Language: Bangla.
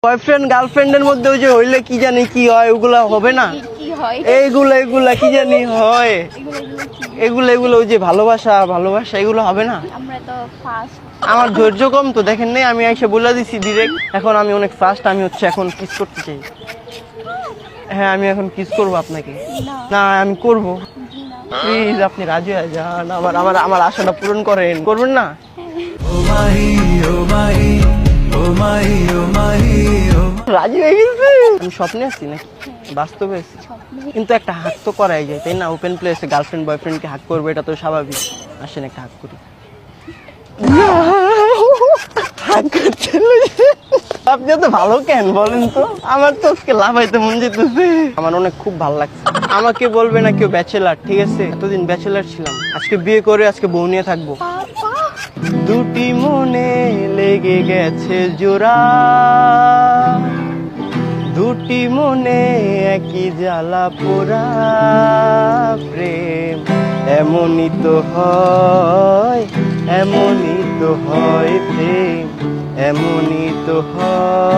বয়ফ্রেন্ড গার্লফ্রেন্ডের মধ্যে ওই যে হইলে কি জানি কি হয়, ওগুলা হবে না। এইগুলা কি জানি হয়, এগুলো ওই যে ভালোবাসা এগুলো হবে না। আমার ধৈর্য কম তো, দেখেন নাই আমি এসে বলে দিছি ডিরেক্ট। এখন আমি অনেক ফাস্ট, আমি হচ্ছে এখন কিস করতে চাই। হ্যাঁ আমি এখন কিস করবো আপনাকে। না আমি করবো, প্লিজ আপনি রাজি হয়ে যান, আমার আশাটা পূরণ করেন। করবেন না? রাজি হয়ে গেছে। আমি স্বপ্নে আছি নাকি বাস্তবে আছি? কিন্তু একটা হাক তো করাই যায়, তাই না? ওপেন প্লেসে গার্লফ্রেন্ড বয়ফ্রেন্ডকে হাক করবে, এটা তো স্বাভাবিক। আসেন একটা হাক করি। আপনি তো ভালো কেন বলেন তো? আমার তো আজকে লাফাইতে মন যেতেছে। আমার অনেক খুব ভালো লাগছে। আমাকে বলবে না কেউ ব্যাচেলার, ঠিক আছে? এতদিন ব্যাচেলার ছিলাম, আজকে বিয়ে করে আজকে বউ নিয়ে থাকবো। দুটি মনে লেগে গেছে জোড়া, দুটি মনে একই জ্বালা পোড়া। প্রেম এমনই তো হয়, এমনই তো হয়, প্রেম এমনই তো হয়।